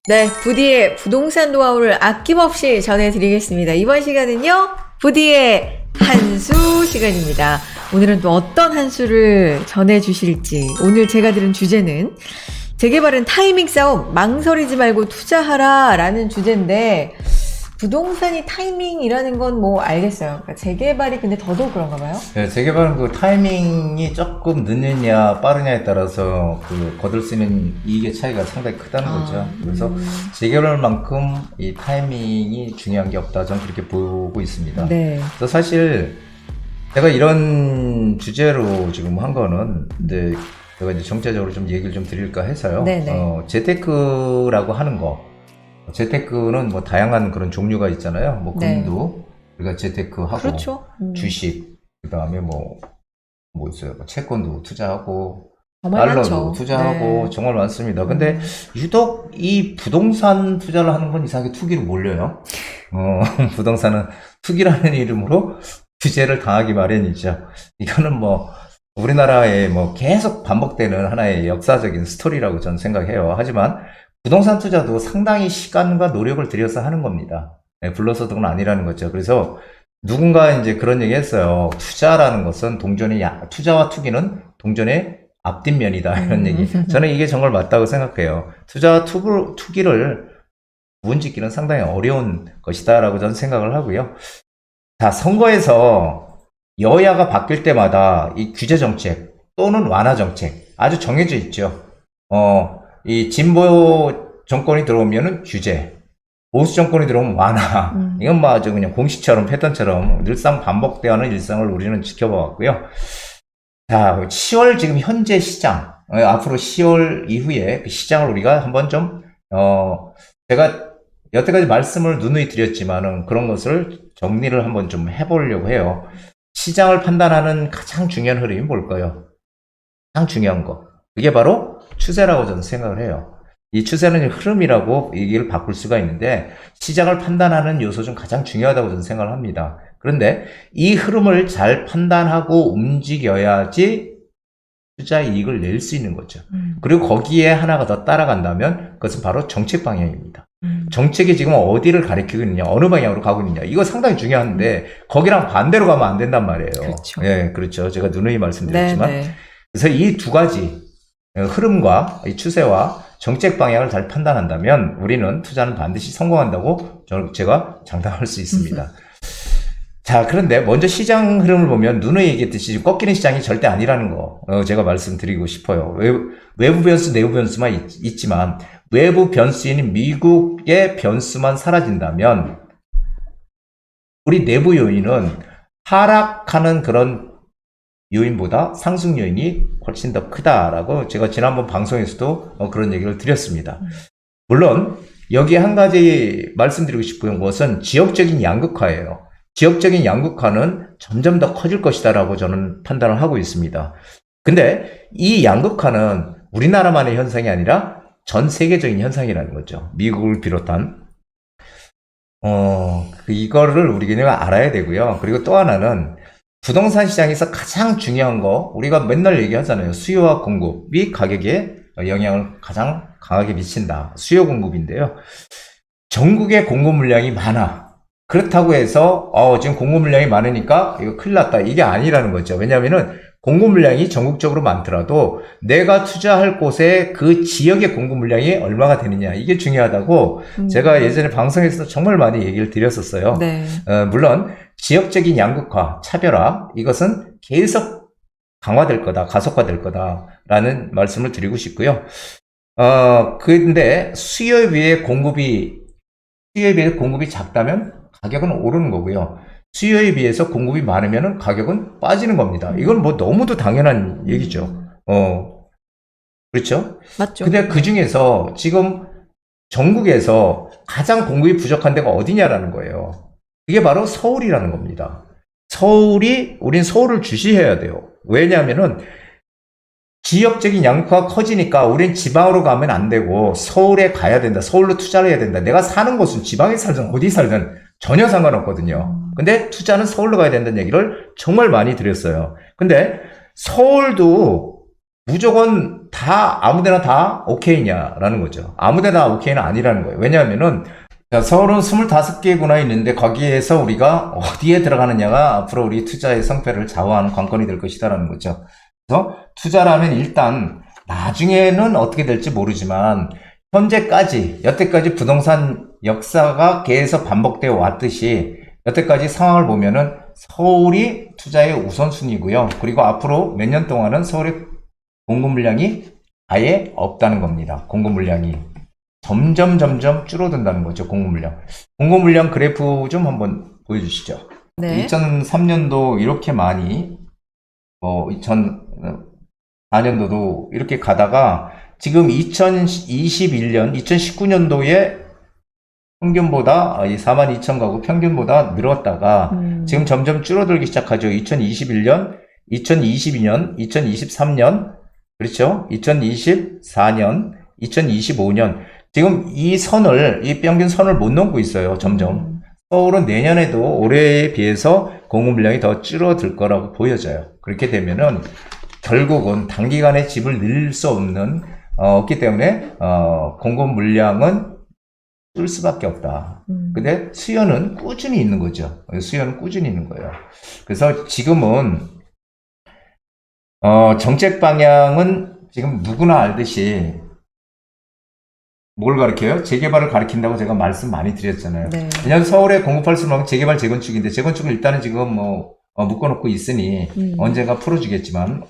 네, 부디의 부동산 노하우를 아낌없이 전해드리겠습니다. 이번 시간은요, 부디의 한수 시간입니다. 오늘은 또 어떤 한수를 전해주실지. 오늘 제가 들은 주제는 재개발은 타이밍 싸움, 망설이지 말고 투자하라 라는 주제인데, 부동산이 타이밍이라는 건 뭐 알겠어요. 그러니까 재개발이 근데 더더욱 그런가 봐요. 네, 재개발은 그 타이밍이 조금 늦느냐 빠르냐에 따라서 그 거둘 수 있는 이익의 차이가 상당히 크다는 거죠. 그래서 재개발만큼 이 타이밍이 중요한 게 없다. 저는 그렇게 보고 있습니다. 네. 그래서 사실 제가 이런 주제로 지금 한 거는 근데 제가 이제 정체적으로 좀 얘기를 좀 드릴까 해서요. 네네. 재테크라고 하는 거. 재테크는 뭐 다양한 그런 종류가 있잖아요. 뭐 네. 금도 우리가 재테크하고 그렇죠. 주식 그다음에 뭐 있어요. 뭐 채권도 투자하고 정말 달러도 많죠. 투자하고 네. 정말 많습니다. 근데 유독 이 부동산 투자를 하는 건 이상하게 투기로 몰려요. 부동산은 투기라는 이름으로 규제를 당하기 마련이죠. 이거는 뭐 우리나라에 뭐 계속 반복되는 하나의 역사적인 스토리라고 저는 생각해요. 하지만 부동산 투자도 상당히 시간과 노력을 들여서 하는 겁니다. 네, 불로소득은 아니라는 거죠. 그래서 누군가 이제 그런 얘기 했어요. 투자라는 것은 투자와 투기는 동전의 앞뒷면이다. 이런 얘기. 저는 이게 정말 맞다고 생각해요. 투자와 투기를 구분짓기는 상당히 어려운 것이다라고 저는 생각을 하고요. 자, 선거에서 여야가 바뀔 때마다 이 규제 정책 또는 완화 정책 아주 정해져 있죠. 이 진보 정권이 들어오면은 규제, 보수 정권이 들어오면 완화. 이건 뭐 아주 그냥 공식처럼 패턴처럼 늘상 반복되어하는 일상을 우리는 지켜봐왔고요. 자, 10월 지금 현재 시장, 앞으로 10월 이후에 그 시장을 우리가 한번 좀, 제가 여태까지 말씀을 누누이 드렸지만은 그런 것을 정리를 한번 좀 해보려고 해요. 시장을 판단하는 가장 중요한 흐름이 뭘까요? 가장 중요한 거. 그게 바로 추세라고 저는 생각을 해요. 이 추세는 흐름이라고 얘기를 바꿀 수가 있는데 시장을 판단하는 요소 중 가장 중요하다고 저는 생각을 합니다. 그런데 이 흐름을 잘 판단하고 움직여야지 투자 이익을 낼 수 있는 거죠. 그리고 거기에 하나가 더 따라간다면 그것은 바로 정책 방향입니다. 정책이 지금 어디를 가리키고 있느냐, 어느 방향으로 가고 있느냐, 이거 상당히 중요한데 거기랑 반대로 가면 안 된단 말이에요. 그렇죠. 예, 그렇죠. 제가 누누이 말씀드렸지만 네네. 그래서 이 두 가지 흐름과 이 추세와 정책 방향을 잘 판단한다면 우리는 투자는 반드시 성공한다고 제가 장담할 수 있습니다. 자, 그런데 먼저 시장 흐름을 보면 누누이 얘기했듯이 꺾이는 시장이 절대 아니라는 거 제가 말씀드리고 싶어요. 외부 변수, 내부 변수만 있지만 외부 변수인 미국의 변수만 사라진다면 우리 내부 요인은 하락하는 그런 요인보다 상승 요인이 훨씬 더 크다라고 제가 지난번 방송에서도 그런 얘기를 드렸습니다. 물론 여기에 한 가지 말씀드리고 싶은 것은 지역적인 양극화예요. 지역적인 양극화는 점점 더 커질 것이다라고 저는 판단을 하고 있습니다. 근데 이 양극화는 우리나라만의 현상이 아니라 전 세계적인 현상이라는 거죠. 미국을 비롯한 이거를 우리가 알아야 되고요. 그리고 또 하나는 부동산 시장에서 가장 중요한 거 우리가 맨날 얘기하잖아요. 수요와 공급이 가격에 영향을 가장 강하게 미친다. 수요 공급인데요. 전국에 공급 물량이 많아. 그렇다고 해서 지금 공급 물량이 많으니까 이거 큰일 났다. 이게 아니라는 거죠. 왜냐하면은 공급 물량이 전국적으로 많더라도 내가 투자할 곳에 그 지역의 공급 물량이 얼마가 되느냐 이게 중요하다고 제가 예전에 방송에서 정말 많이 얘기를 드렸었어요. 네. 물론 지역적인 양극화, 차별화 이것은 계속 강화될 거다, 가속화될 거다라는 말씀을 드리고 싶고요. 근데 수요에 비해 공급이 작다면 가격은 오르는 거고요. 수요에 비해서 공급이 많으면 가격은 빠지는 겁니다. 이건 뭐 너무도 당연한 얘기죠. 그렇죠? 맞죠. 근데 그 중에서 지금 전국에서 가장 공급이 부족한 데가 어디냐라는 거예요. 이게 바로 서울이라는 겁니다. 우린 서울을 주시해야 돼요. 왜냐하면은 지역적인 양극화가 커지니까 우린 지방으로 가면 안 되고 서울에 가야 된다. 서울로 투자를 해야 된다. 내가 사는 곳은 지방에 살든 어디 살든 전혀 상관없거든요. 근데 투자는 서울로 가야 된다는 얘기를 정말 많이 드렸어요. 근데 서울도 무조건 다 아무데나 다 오케이냐라는 거죠. 아무데나 오케이는 아니라는 거예요. 왜냐하면은 자, 서울은 25개구나 있는데 거기에서 우리가 어디에 들어가느냐가 앞으로 우리 투자의 성패를 좌우하는 관건이 될 것이다라는 거죠. 그래서 투자라면 일단 나중에는 어떻게 될지 모르지만 현재까지 여태까지 부동산 역사가 계속 반복되어 왔듯이 여태까지 상황을 보면은 서울이 투자의 우선순위고요. 그리고 앞으로 몇 년 동안은 서울의 공급 물량이 아예 없다는 겁니다. 공급 물량이 점점 줄어든다는 거죠. 공급 물량. 공급 물량 그래프 좀 한번 보여주시죠. 네. 2003년도 이렇게 많이 2004년도도 이렇게 가다가 지금 2021년, 2019년도에 평균보다 이 42,000가구 평균보다 늘었다가 지금 점점 줄어들기 시작하죠. 2021년, 2022년, 2023년, 그렇죠? 2024년, 2025년. 지금 이 평균 선을 못 넘고 있어요. 점점. 서울은 내년에도 올해에 비해서 공급 물량이 더 줄어들 거라고 보여져요. 그렇게 되면은 결국은 단기간에 집을 늘릴 수 없기 때문에 공급 물량은 줄 수밖에 없다. 근데 수요는 꾸준히 있는 거죠. 수요는 꾸준히 있는 거예요. 그래서 지금은 정책 방향은 지금 누구나 알듯이 뭘 가리켜요? 재개발을 가리킨다고 제가 말씀 많이 드렸잖아요. 네. 왜냐하면 서울에 공급할 수 있는 재개발, 재건축인데 재건축은 일단은 지금 묶어놓고 있으니 언젠가 풀어주겠지만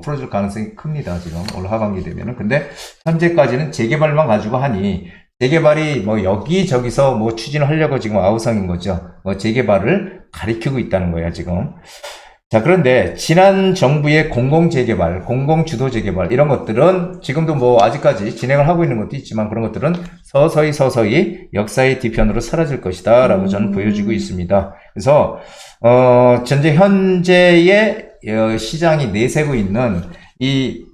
풀어줄 가능성이 큽니다. 지금 올 하반기 되면은. 근데 현재까지는 재개발만 가지고 하니 재개발이 여기저기서 추진을 하려고 지금 아우성인 거죠. 재개발을 가리키고 있다는 거예요, 지금. 자, 그런데 지난 정부의 공공재개발, 공공주도 재개발 이런 것들은 지금도 아직까지 진행을 하고 있는 것도 있지만 그런 것들은 서서히 역사의 뒤편으로 사라질 것이다 라고 저는 보여지고 있습니다. 그래서 현재의 시장이 내세고 있는 이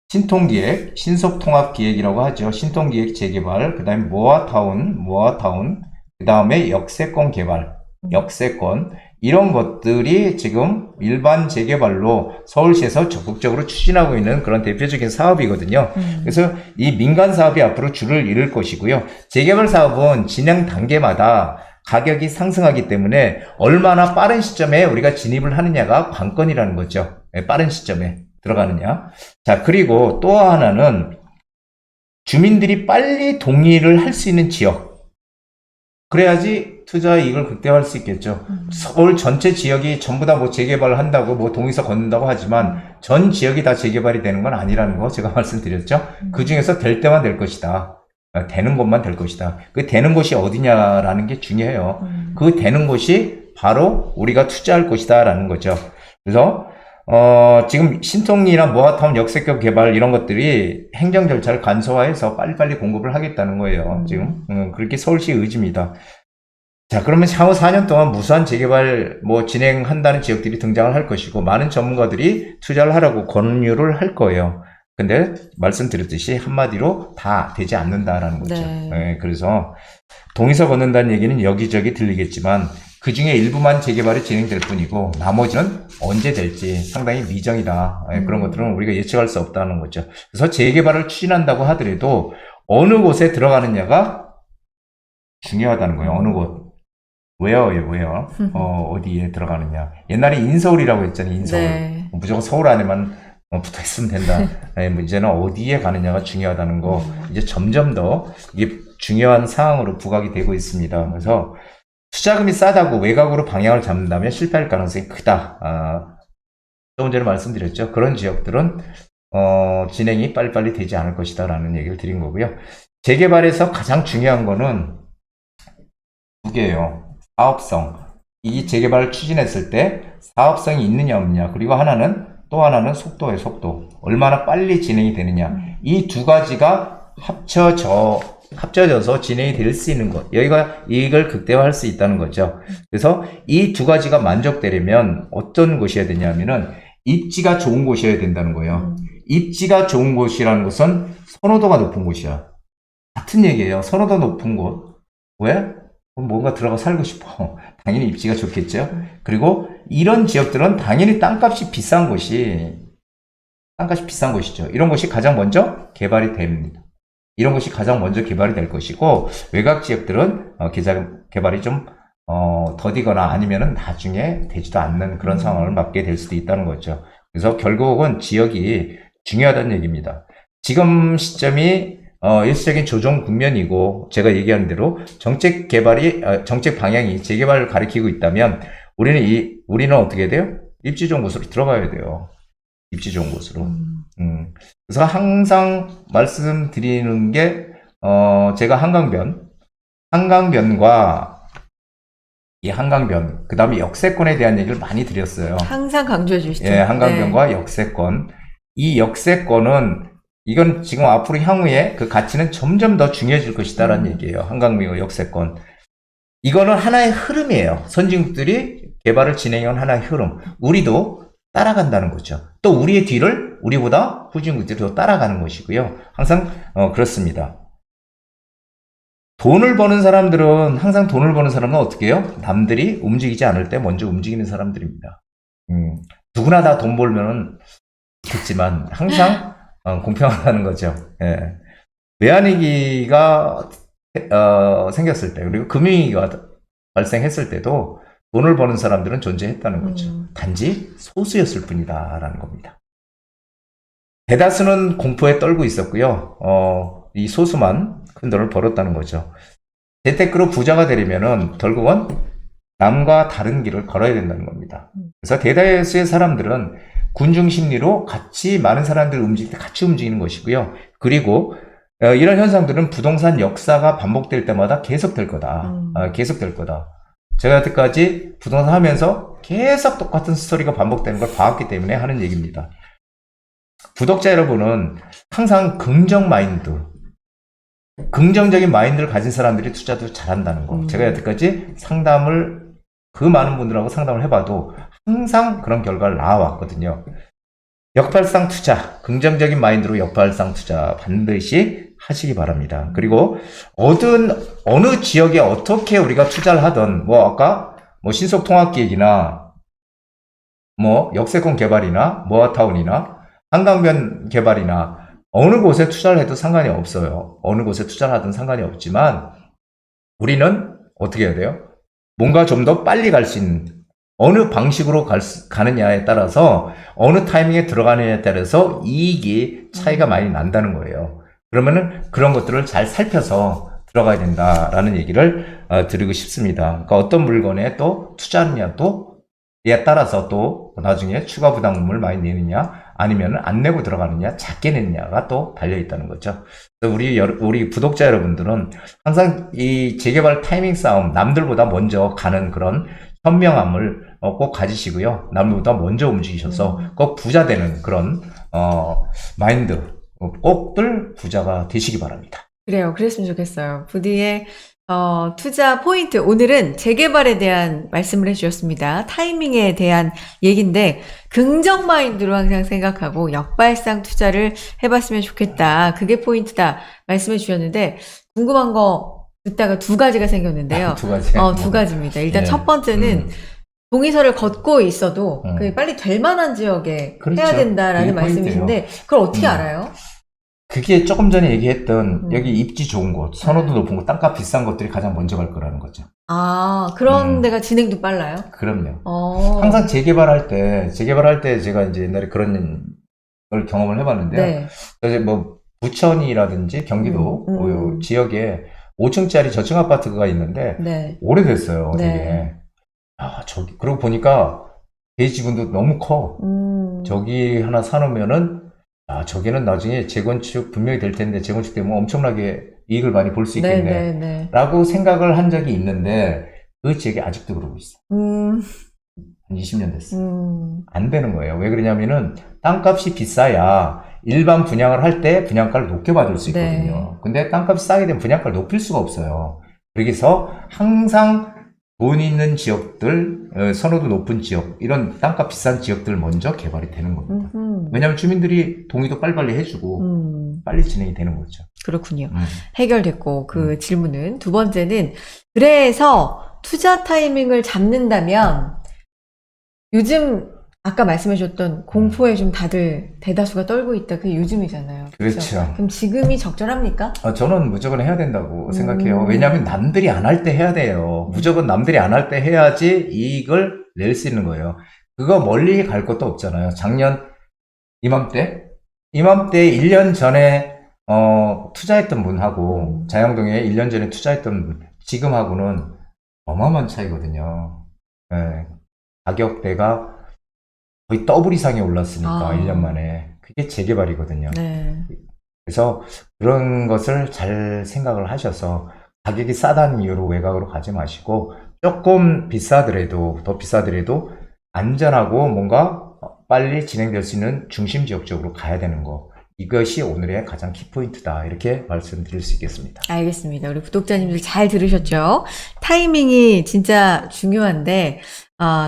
신통기획, 신속통합기획이라고 하죠. 신통기획 재개발, 그 다음에 모아타운, 그 다음에 역세권 개발, 역세권 이런 것들이 지금 일반 재개발로 서울시에서 적극적으로 추진하고 있는 그런 대표적인 사업이거든요. 그래서 이 민간 사업이 앞으로 줄을 이룰 것이고요. 재개발 사업은 진행 단계마다 가격이 상승하기 때문에 얼마나 빠른 시점에 우리가 진입을 하느냐가 관건이라는 거죠. 빠른 시점에 들어가느냐. 자, 그리고 또 하나는 주민들이 빨리 동의를 할 수 있는 지역. 그래야지 투자 이익을 극대화할 수 있겠죠. 서울 전체 지역이 전부 다 재개발을 한다고 동의서 걷는다고 하지만 전 지역이 다 재개발이 되는 건 아니라는 거 제가 말씀드렸죠. 그 중에서 될 때만 될 것이다. 되는 곳만 될 것이다. 그 되는 곳이 어디냐라는 게 중요해요. 그 되는 곳이 바로 우리가 투자할 곳이다라는 거죠. 그래서 지금 신통리나 모아타운 역세권 개발 이런 것들이 행정 절차를 간소화해서 빨리빨리 공급을 하겠다는 거예요. 지금 그렇게 서울시의 의지입니다. 자, 그러면 향후 4년 동안 무수한 재개발 진행한다는 지역들이 등장을 할 것이고 많은 전문가들이 투자를 하라고 권유를 할 거예요. 근데 말씀드렸듯이 한마디로 다 되지 않는다라는 거죠. 네. 네, 그래서 동의서 걷는다는 얘기는 여기저기 들리겠지만 그 중에 일부만 재개발이 진행될 뿐이고 나머지는 언제 될지 상당히 미정이다. 그런 것들은 우리가 예측할 수 없다는 거죠. 그래서 재개발을 추진한다고 하더라도 어느 곳에 들어가느냐가 중요하다는 거예요. 어느 곳. 왜요? 어디에 들어가느냐. 옛날에 인서울이라고 했잖아요. 인서울. 네. 무조건 서울 안에만 붙어 있으면 된다. 이제는 어디에 가느냐가 중요하다는 거. 이제 점점 더 이게 중요한 상황으로 부각이 되고 있습니다. 그래서 투자금이 싸다고 외곽으로 방향을 잡는다면 실패할 가능성이 크다. 조금 전에 말씀드렸죠. 그런 지역들은 진행이 빨리빨리 되지 않을 것이다 라는 얘기를 드린 거고요. 재개발에서 가장 중요한 거는 두 개예요. 사업성. 이 재개발을 추진했을 때 사업성이 있느냐 없느냐. 그리고 또 하나는 속도예요. 속도. 얼마나 빨리 진행이 되느냐. 이 두 가지가 합쳐져서 진행이 될 수 있는 것. 여기가 이익을 극대화할 수 있다는 거죠. 그래서 이 두 가지가 만족되려면 어떤 곳이어야 되냐면은 입지가 좋은 곳이어야 된다는 거예요. 입지가 좋은 곳이라는 것은 선호도가 높은 곳이야. 같은 얘기예요. 선호도 높은 곳. 왜? 뭔가 들어가 살고 싶어. 당연히 입지가 좋겠죠. 그리고 이런 지역들은 당연히 땅값이 비싼 곳이 땅값이 비싼 곳이죠. 이런 곳이 가장 먼저 개발이 됩니다. 이런 곳이 가장 먼저 개발이 될 것이고, 외곽 지역들은 개발이 좀 더디거나 아니면은 나중에 되지도 않는 그런 상황을 맞게 될 수도 있다는 거죠. 그래서 결국은 지역이 중요하다는 얘기입니다. 지금 시점이 일시적인 조정 국면이고, 제가 얘기하는 대로 정책 방향이 재개발을 가리키고 있다면, 우리는 어떻게 돼요? 입지 좋은 곳으로 들어가야 돼요. 입지 좋은 곳으로. 그래서 항상 말씀드리는 게, 제가 한강변과 이 한강변, 그 다음에 역세권에 대한 얘기를 많이 드렸어요. 항상 강조해 주시죠. 예, 한강변과 역세권. 이 역세권은, 이건 지금 앞으로 향후에 그 가치는 점점 더 중요해질 것이다라는 얘기예요. 한강변과 역세권. 이거는 하나의 흐름이에요. 선진국들이 개발을 진행해온 하나의 흐름. 우리도 따라간다는 거죠. 또 우리의 뒤를 우리보다 후진국들이 더 따라가는 것이고요. 항상 그렇습니다. 항상 돈을 버는 사람은 어떻게 해요? 남들이 움직이지 않을 때 먼저 움직이는 사람들입니다. 누구나 다 돈 벌면은 좋겠지만 항상 공평하다는 거죠. 예. 외환위기가 생겼을 때, 그리고 금융위기가 발생했을 때도 돈을 버는 사람들은 존재했다는 거죠. 단지 소수였을 뿐이다라는 겁니다. 대다수는 공포에 떨고 있었고요. 이 소수만 큰 돈을 벌었다는 거죠. 재테크로 부자가 되려면은 결국은 남과 다른 길을 걸어야 된다는 겁니다. 그래서 대다수의 사람들은 군중 심리로 많은 사람들이 움직일 때 같이 움직이는 것이고요. 그리고 이런 현상들은 부동산 역사가 반복될 때마다 계속될 거다. 계속될 거다. 제가 여태까지 부동산 하면서 계속 똑같은 스토리가 반복되는 걸 봐왔기 때문에 하는 얘기입니다. 구독자 여러분은 항상 긍정적인 마인드를 가진 사람들이 투자도 잘한다는 거. 제가 여태까지 그 많은 분들하고 상담을 해봐도 항상 그런 결과를 나와왔거든요. 역발상 투자, 긍정적인 마인드로 역발상 투자 반드시 하시기 바랍니다. 그리고 어느 지역에 어떻게 우리가 투자를 하든, 아까 신속통합기획이나, 역세권 개발이나, 모아타운이나, 한강변 개발이나, 어느 곳에 투자를 해도 상관이 없어요. 어느 곳에 투자를 하든 상관이 없지만, 우리는 어떻게 해야 돼요? 뭔가 좀 더 빨리 갈 수 있는, 어느 방식으로 가느냐에 따라서, 어느 타이밍에 들어가느냐에 따라서 이익이 차이가 많이 난다는 거예요. 그러면은 그런 것들을 잘 살펴서 들어가야 된다라는 얘기를 드리고 싶습니다. 그러니까 어떤 물건에 또 투자하느냐 에 따라서 또 나중에 추가 부담금을 많이 내느냐, 아니면 안 내고 들어가느냐, 작게 내느냐가 또 달려있다는 거죠. 우리 구독자 여러분들은 항상 이 재개발 타이밍 싸움, 남들보다 먼저 가는 그런 현명함을 꼭 가지시고요. 남들보다 먼저 움직이셔서 꼭 부자 되는 그런 마인드, 꼭들 부자가 되시기 바랍니다. 그래요. 그랬으면 좋겠어요. 부디의 투자 포인트. 오늘은 재개발에 대한 말씀을 해주셨습니다. 타이밍에 대한 얘기인데, 긍정 마인드로 항상 생각하고 역발상 투자를 해봤으면 좋겠다. 그게 포인트다. 말씀해 주셨는데, 궁금한 거 듣다가 두 가지가 생겼는데요. 두 가지. 두 가지입니다. 일단 네. 첫 번째는, 동의서를 걷고 있어도 그게 빨리 될 만한 지역에 그렇죠. 해야 된다라는 그게 말씀이신데, 그걸 어떻게 알아요? 그게 조금 전에 얘기했던 여기 입지 좋은 곳, 선호도 높은 곳, 땅값 비싼 것들이 가장 먼저 갈 거라는 거죠. 그런 데가 진행도 빨라요? 그럼요. 항상 재개발할 때 제가 이제 옛날에 그런 걸 경험을 해봤는데요. 네. 그래서 부천이라든지 경기도 지역에 5층짜리 저층 아파트가 있는데 네. 오래됐어요. 네. 되게. 그러고 보니까 대지분도 너무 커. 저기 하나 사놓으면은 저기는 나중에 재건축 분명히 될 텐데 재건축 되면 엄청나게 이익을 많이 볼 수 있겠네. 라고 생각을 한 적이 있는데 그 지역이 아직도 그러고 있어. 한 20년 됐어. 안 되는 거예요. 왜 그러냐면은 땅값이 비싸야 일반 분양을 할 때 분양가를 높게 받을 수 있거든요. 근데 땅값이 싸게 되면 분양가를 높일 수가 없어요. 그래서 항상 돈 있는 지역들, 선호도 높은 지역, 이런 땅값 비싼 지역들 먼저 개발이 되는 겁니다. 왜냐하면 주민들이 동의도 빨리빨리 해주고 빨리 진행이 되는 거죠. 그렇군요. 해결됐고 그 질문은. 두 번째는, 그래서 투자 타이밍을 잡는다면 요즘 아까 말씀해줬던 공포에 좀 다들 대다수가 떨고 있다. 그게 요즘이잖아요. 그렇죠. 그럼 지금이 적절합니까? 저는 무조건 해야 된다고 생각해요. 음. 왜냐하면 남들이 안 할 때 해야 돼요. 무조건 남들이 안 할 때 해야지 이익을 낼 수 있는 거예요. 그거 멀리 갈 것도 없잖아요. 작년 이맘때 1년 전에 투자했던 분하고 자양동에 1년 전에 투자했던 분 지금하고는 어마어마한 차이거든요. 네. 가격대가 거의 더블 이상이 올랐으니까 1년 만에 그게 재개발이거든요. 네. 그래서 그런 것을 잘 생각을 하셔서 가격이 싸다는 이유로 외곽으로 가지 마시고 조금 비싸더라도 더 비싸더라도 안전하고 뭔가 빨리 진행될 수 있는 중심 지역 쪽으로 가야 되는 거, 이것이 오늘의 가장 키포인트다, 이렇게 말씀드릴 수 있겠습니다. 알겠습니다. 우리 구독자님들 잘 들으셨죠? 타이밍이 진짜 중요한데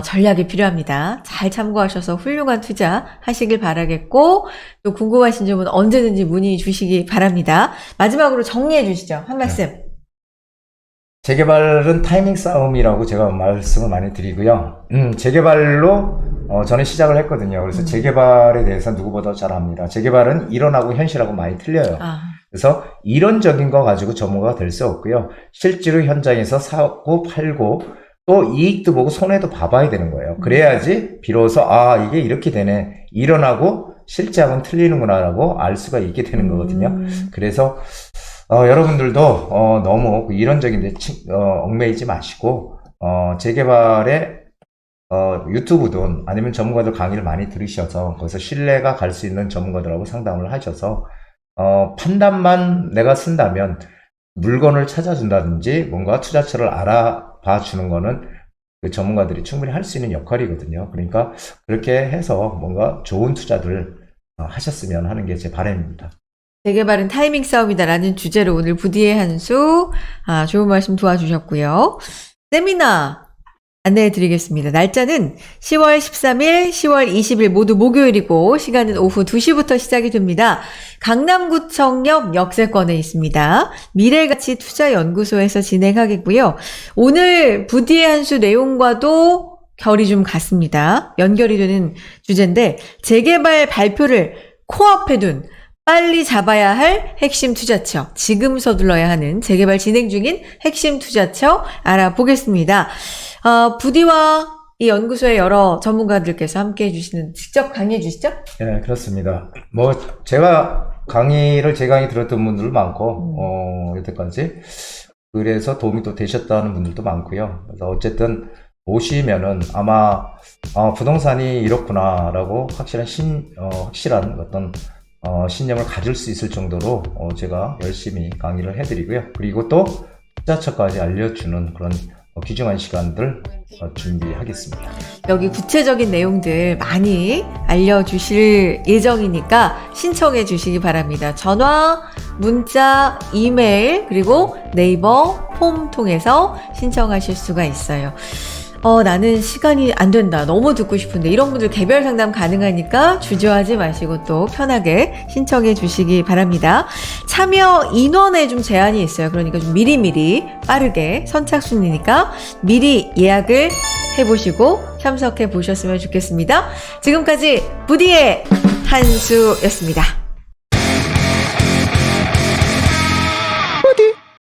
전략이 필요합니다. 잘 참고하셔서 훌륭한 투자 하시길 바라겠고, 또 궁금하신 점은 언제든지 문의 주시기 바랍니다. 마지막으로 정리해 주시죠. 한 말씀. 재개발은 타이밍 싸움이라고 제가 말씀을 많이 드리고요. 재개발로 저는 시작을 했거든요. 그래서 재개발에 대해서 누구보다 잘 압니다. 재개발은 이론하고 현실하고 많이 틀려요. 그래서 이론적인 거 가지고 전문가가 될 수 없고요. 실제로 현장에서 사고 팔고 또 이익도 보고 손해도 봐봐야 되는 거예요. 그래야지 비로소 이게 이렇게 되네, 이론하고 실제하고는 틀리는구나라고 알 수가 있게 되는 거거든요. 그래서 여러분들도 너무 이론적인 데 얽매이지 마시고 재개발에 유튜브든 아니면 전문가들 강의를 많이 들으셔서 거기서 신뢰가 갈 수 있는 전문가들하고 상담을 하셔서 판단만 내가 쓴다면 물건을 찾아준다든지 뭔가 투자처를 알아봐 주는 거는 그 전문가들이 충분히 할 수 있는 역할이거든요. 그러니까 그렇게 해서 뭔가 좋은 투자들 하셨으면 하는 게 제 바람입니다. 재개발은 타이밍 싸움이다라는 주제로 오늘 부디의 한수 좋은 말씀 도와주셨고요. 세미나 안내해 드리겠습니다. 날짜는 10월 13일, 10월 20일 모두 목요일이고 시간은 오후 2시부터 시작이 됩니다. 강남구청역 역세권에 있습니다. 미래가치투자연구소에서 진행하겠고요. 오늘 부디의 한수 내용과도 결이 좀 같습니다. 연결이 되는 주제인데 재개발 발표를 코앞에 둔 빨리 잡아야 할 핵심 투자처, 지금 서둘러야 하는 재개발 진행 중인 핵심 투자처 알아보겠습니다. 부디와 이 연구소의 여러 전문가들께서 함께 해주시는, 직접 강의해 주시죠? 네, 그렇습니다. 제 강의 들었던 분들도 많고, 여태까지. 그래서 도움이 또 되셨다는 분들도 많고요. 그래서 어쨌든 오시면은 아마, 부동산이 이렇구나라고 확실한 어떤 신념을 가질 수 있을 정도로 제가 열심히 강의를 해드리고요. 그리고 또 투자처까지 알려주는 그런 귀중한 시간들 준비하겠습니다. 여기 구체적인 내용들 많이 알려주실 예정이니까 신청해 주시기 바랍니다. 전화, 문자, 이메일, 그리고 네이버 폼 통해서 신청하실 수가 있어요. 나는 시간이 안 된다, 너무 듣고 싶은데, 이런 분들 개별 상담 가능하니까 주저하지 마시고 또 편하게 신청해 주시기 바랍니다. 참여 인원에 좀 제한이 있어요. 그러니까 좀 미리미리 빠르게, 선착순이니까 미리 예약을 해보시고 참석해 보셨으면 좋겠습니다. 지금까지 부디의 한수였습니다.